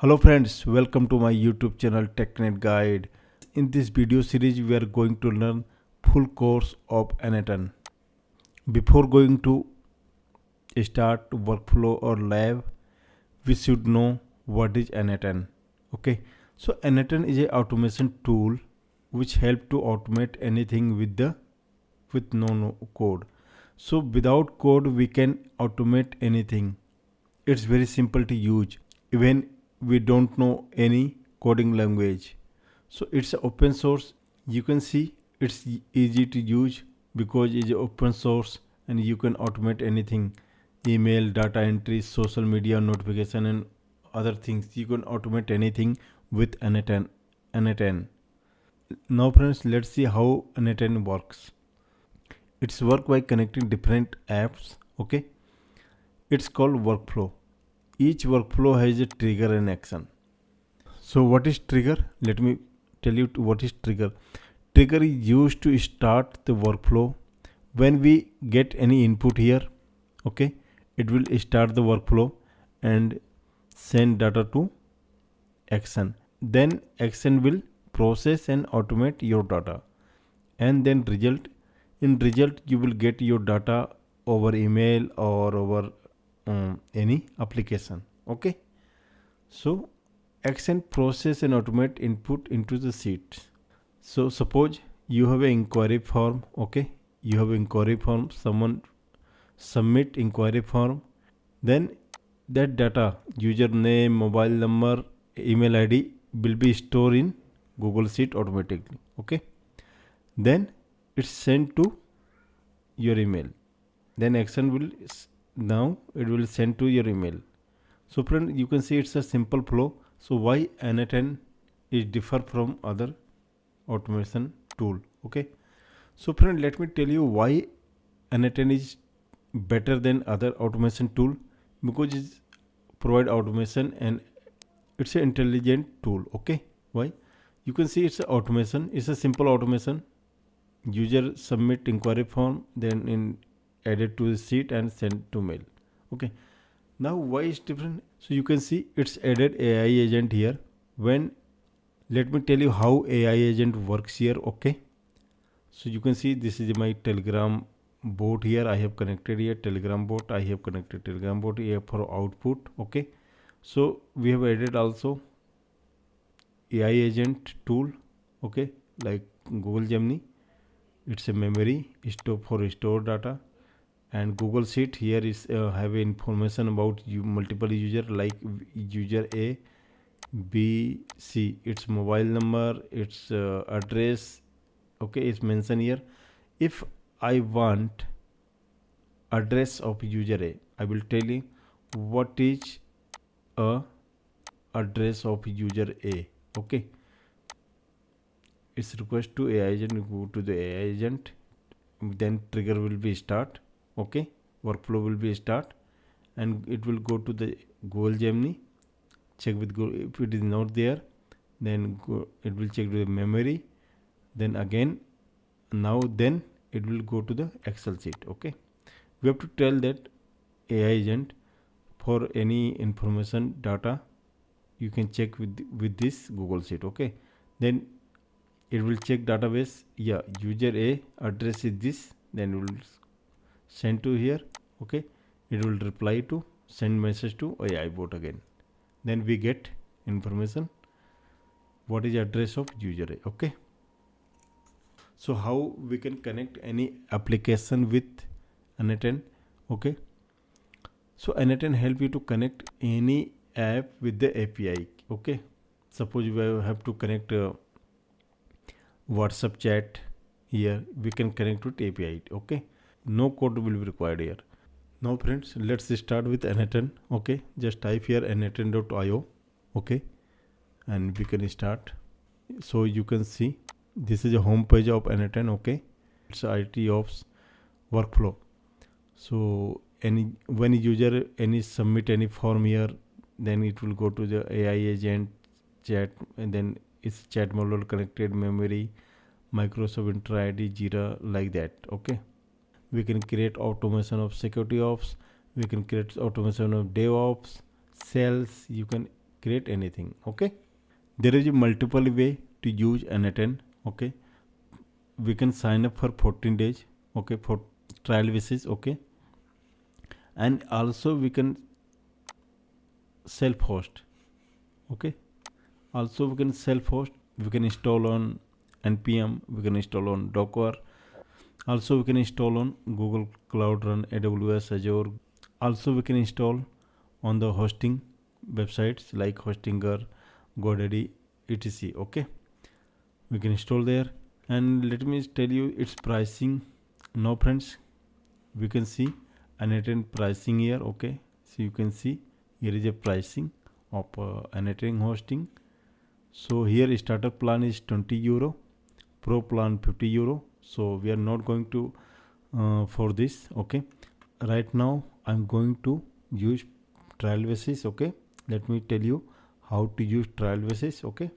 Hello friends, welcome to my YouTube channel TechNet Guide. In this video series, we are going to learn full course of n8n. Before going to start workflow or lab, we should know what is n8n. Okay, so n8n is a automation tool which help to automate anything with no code. So without code, we can automate anything. It's very simple to use. Even we don't know any coding language, so it's open source. You can see it's easy to use because it's open source and you can automate anything: email, data entry, social media, notification, and other things. You can automate anything with n8n. Now friends, let's see how n8n works. It's work by connecting different apps. Okay, it's called workflow. Each workflow has a trigger and action. So what is trigger? Let me tell you what is trigger. Trigger is used to start the workflow. When we get any input here, okay, it will start the workflow and send data to action. Then action will process and automate your data. And then result. In result, you will get your data over email or over any application. Okay. So action process and automate input into the sheet. So suppose you have an inquiry form. Okay, you have inquiry form, someone submit inquiry form, then that data, username, mobile number, email id will be stored in Google Sheet automatically. Okay, then it's sent to your email. Then action will now it will send to your email. So friend, you can see it's a simple flow. So why n8n is differ from other automation tool? Okay, so friend, let me tell you why n8n is better than other automation tool. Because it provide automation and it's an intelligent tool. Okay, why? You can see it's a automation. It's a simple automation. User submit inquiry form, then in added to the sheet and sent to mail. Okay, now why is different? So you can see it's added AI agent here. When let me tell you how AI agent works here. Okay, so you can see this is my Telegram bot here. I have connected here Telegram bot. I have connected Telegram bot here for output. Okay, so we have added also AI agent tool. Okay, like Google Gemini. It's a memory store data, and Google Sheet here is have information about you multiple user like user A, B, C. Its mobile number, its address. Okay, it's mentioned here. If I want address of user A, I will tell you what is a address of user A. Okay, it's request to AI agent. Go to the AI agent, then trigger will be start. Okay, workflow will be start, and it will go to the Google Gemini. Check with Google. If it is not there, then it will check the memory. Then again, then it will go to the Excel sheet. Okay, we have to tell that AI agent for any information data you can check with this Google Sheet. Okay, then it will check database. Yeah, user A address is this. Then it will send to here. Okay, it will reply to send message to AI bot again. Then we get information what is address of user A. Okay, so how we can connect any application with n8n? Okay, so n8n help you to connect any app with the API. Okay, suppose we have to connect WhatsApp chat. Here we can connect with API. Okay, no code will be required here. Now friends, let's start with n8n. Okay, just type here n8n.io. Okay, and we can start. So you can see this is a home page of n8n. Okay, it's IT ops workflow. So when user any submit any form here, then it will go to the AI agent chat, and then it's chat module, connected memory, Microsoft Intra ID, Jira, like that. Okay, we can create automation of security ops. We can create automation of DevOps, sales. You can create anything. Okay, there is a multiple way to use n8n. Okay, we can sign up for 14 days, okay, for trial basis. Okay, and also we can self host. Okay, also we can self host, we can install on npm, we can install on docker, also we can install on google cloud run, aws, azure. Also we can install on the hosting websites like hostinger, godaddy, etc. Okay, we can install there. And let me tell you its pricing. Now friends, we can see n8n pricing here. Okay, so you can see here is a pricing of n8n hosting. So here starter plan is 20 euro, pro plan 50 euro. So we are not going to for this. Okay, right now I'm going to use trial basis. Okay, let me tell you how to use trial basis. Okay,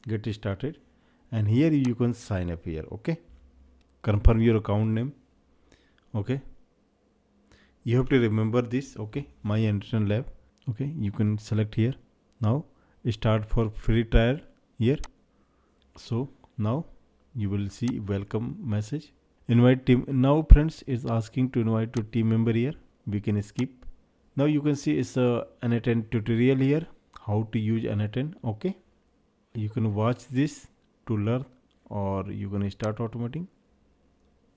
get started, and here you can sign up here. Okay, confirm your account name. Okay, you have to remember this. Okay, my n8n lab. Okay, you can select here. Now start for free trial here. So now you will see welcome message, invite team. Now friends, is asking to invite to team member here. We can skip. Now you can see it's a n8n tutorial here, how to use n8n. Okay, you can watch this to learn, or you can start automating.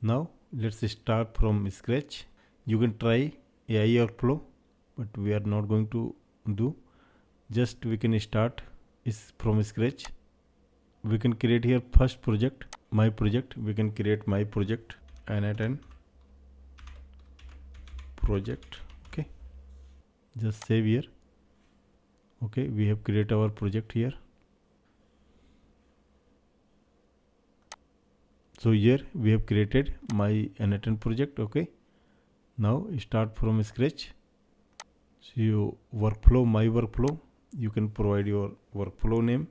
Now let's start from scratch. You can try AI workflow, but we are not going to do. Just we can start is from scratch. We can create here first project, my project. We can create my project, n8n project. Okay, just save here. Okay, we have created our project here. So here we have created my n8n project. Okay, now start from scratch. So you workflow, my workflow, you can provide your workflow name,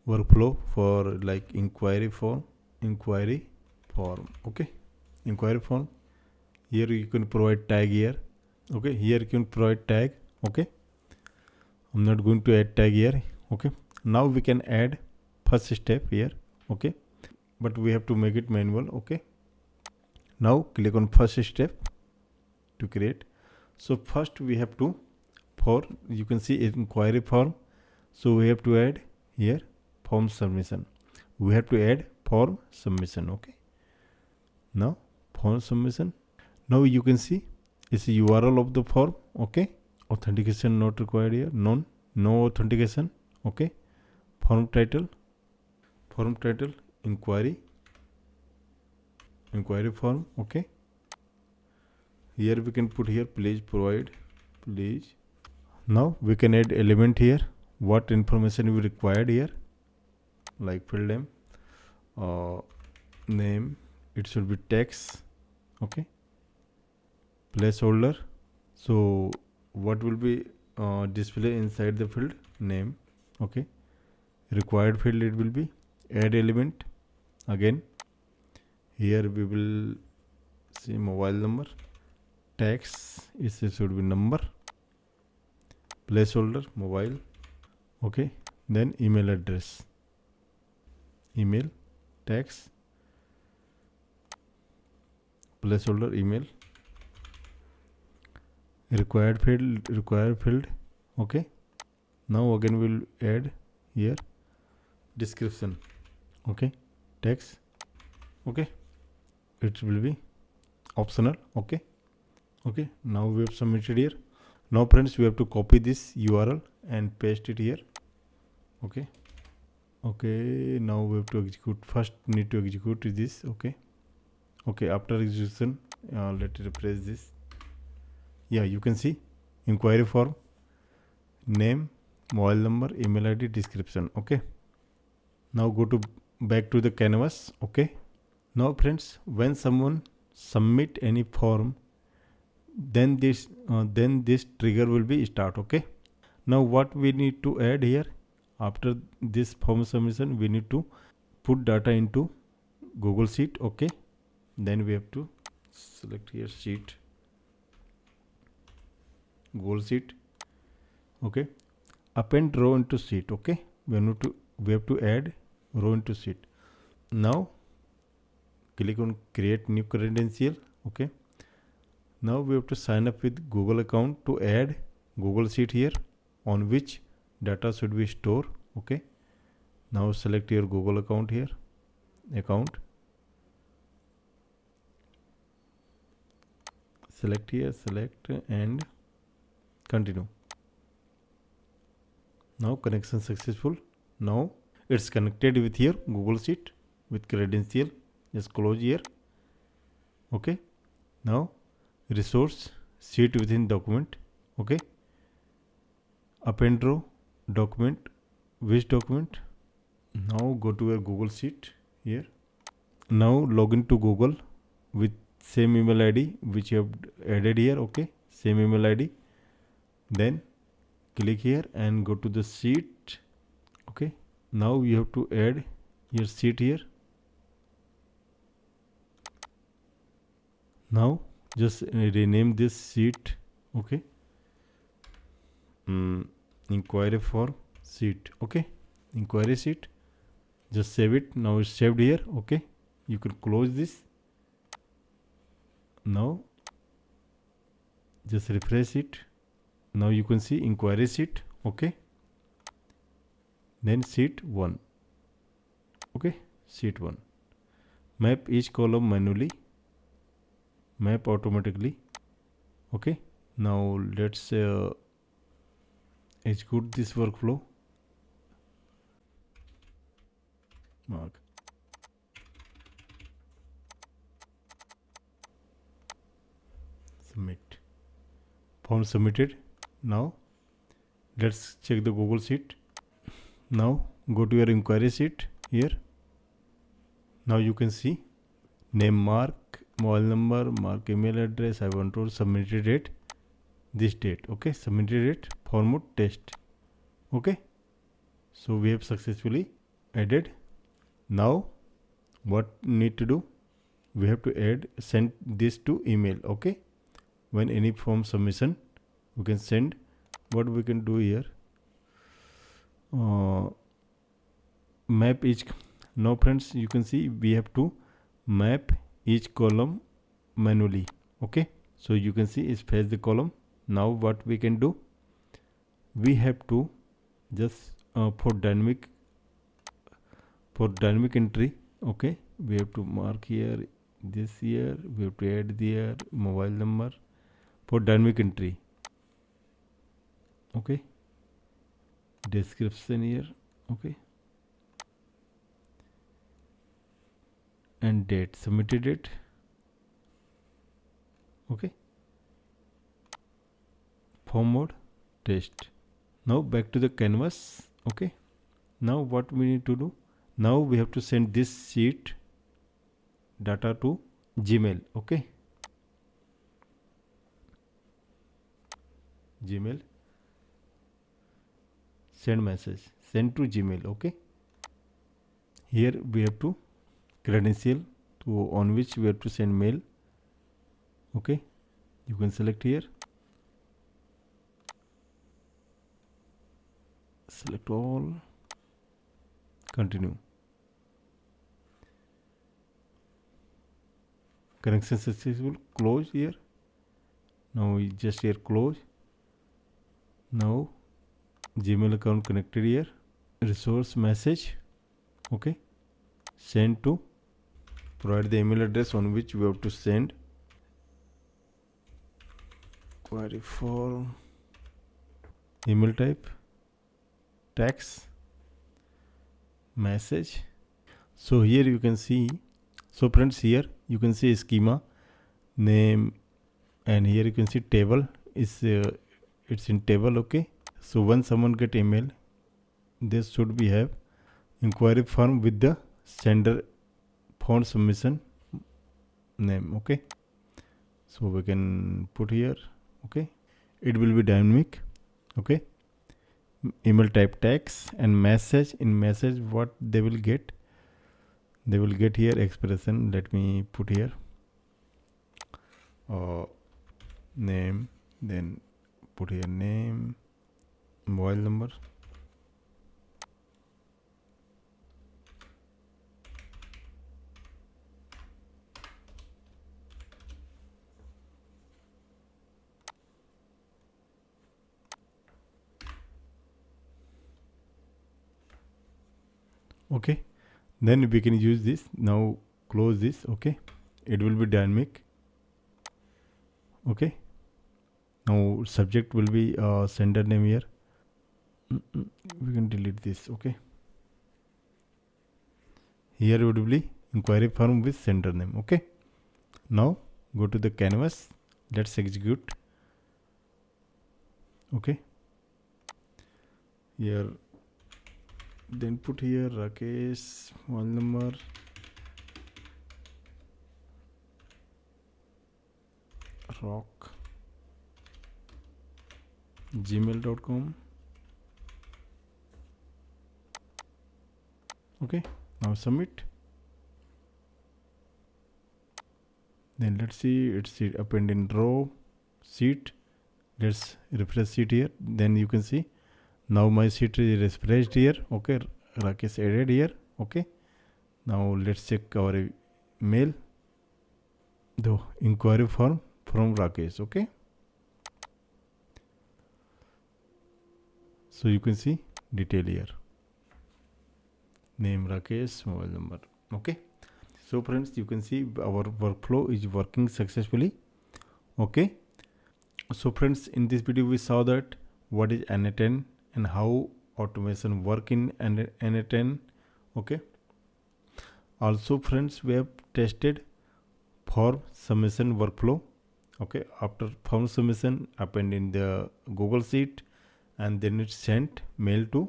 workflow for like inquiry form. Okay, inquiry form. Here you can provide tag here. Okay, here you can provide tag. Okay, I'm not going to add tag here. Okay, now we can add first step here. Okay, but we have to make it manual. Okay, now click on first step to create. So first we have to, for you can see inquiry form, so we have to add here form submission. We have to add form submission. Okay, now form submission. Now you can see it's a URL of the form. Okay, authentication not required here, no authentication. Okay, form title inquiry form. Okay, here we can put here please provide, please. Now we can add element here, what information we required here, like field name, name, it should be text. Okay, placeholder, so what will be display inside the field name. Okay, required field it will be add element. Again here we will see mobile number, text it should be number, placeholder mobile. Okay, then email address, email, text, placeholder email, required field. Okay, now again we'll add here description. Okay, text. Okay, it will be optional. Okay, now we have submitted here. Now friends, we have to copy this URL and paste it here. Okay, now we have to execute. First need to execute this. Okay, after execution, let's refresh this. Yeah, you can see inquiry form, name, mobile number, email ID, description. Okay, now go to back to the canvas. Okay, now friends, when someone submit any form, then this trigger will be start. Okay, now what we need to add here, after this form submission, we need to put data into Google Sheet. Okay, then we have to select here sheet, Google Sheet. Okay, append row into sheet. Okay, we have to add row into sheet. Now click on create new credential. Okay, now we have to sign up with Google account to add Google Sheet here on which data should be stored. Okay, now select your Google account here, account, select here, select and continue. Now connection successful. Now it's connected with your Google Sheet with credential. Just close here. Okay, now resource sheet within document. Okay, append row document, which document? Now go to your Google Sheet here. Now log into Google with same email ID which you have added here. Okay, same email ID. Then click here and go to the sheet. Okay, now you have to add your sheet here. Now just rename this sheet. Okay, inquiry form sheet. Okay, inquiry sheet, just save it. Now it's saved here. Okay, you can close this. Now just refresh it. Now you can see inquiry sheet. Okay, then sheet 1. Okay, sheet 1, map each column manually, map automatically. Okay, now let's execute this workflow. Mark, submit, form submitted. Now let's check the Google Sheet. Now go to your inquiry sheet here. Now you can see name Mark, mobile number, Mark email address, I want to submitted date, this date. Okay, submitted date, format test. Okay, so we have successfully added. Now what need to do? We have to send this to email. Okay, when any form submission we can send. What we can do here, map each. Now friends, you can see we have to map each column manually. Okay, so you can see it's fetch the column. Now what we can do, we have to just for dynamic entry. Okay, we have to mark here, this here, we have to add their mobile number for dynamic entry. Okay, description here. Okay, and date, submitted date. Okay, form mode test. Now back to the canvas. Okay, now what we need to do, now we have to send this sheet data to Gmail. Okay, Gmail, send message, send to Gmail. Okay, here we have to credential to on which we have to send mail. Okay, you can select here, select all, continue. Connection successful, close here. Now we just here close. Now Gmail account connected here, resource message. Okay, send to, provide the email address on which we have to send. Query form, email type, text, message. So here you can see, so friends, here you can see schema, name, and here you can see table is it's in table. Okay, so when someone get email, this should be have inquiry form with the sender font submission name. Okay, so we can put here. Okay, it will be dynamic. Okay, email type text, and message, in message what they will get, here expression. Let me put here name, then put here name, mobile number. Okay, then we can use this. Now close this. Okay, it will be dynamic. Okay, now subject will be sender name here. We can delete this. Okay, here would be inquiry form with sender name. Okay, now go to the canvas. Let's execute. Okay, here then put here Rakesh mobile number, rock gmail.com. Okay, now submit. Then let's see, it's append in row sheet. Let's refresh sheet here. Then you can see now my sheet is refreshed here. Okay, Rakesh added here. Okay, now let's check our mail, the inquiry form from Rakesh. Okay, so you can see detail here, name Rakesh, mobile number. Okay, so friends, you can see our workflow is working successfully. Okay, so friends, in this video we saw that what is n8n and how automation work in n8n. Okay, also friends, we have tested form submission workflow. Okay, after form submission append in the Google Sheet and then it's sent mail to.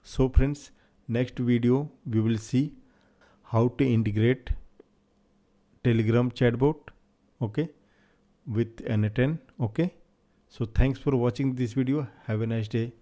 So friends, next video we will see how to integrate Telegram chatbot, okay, with n8n. Okay, so thanks for watching this video. Have a nice day.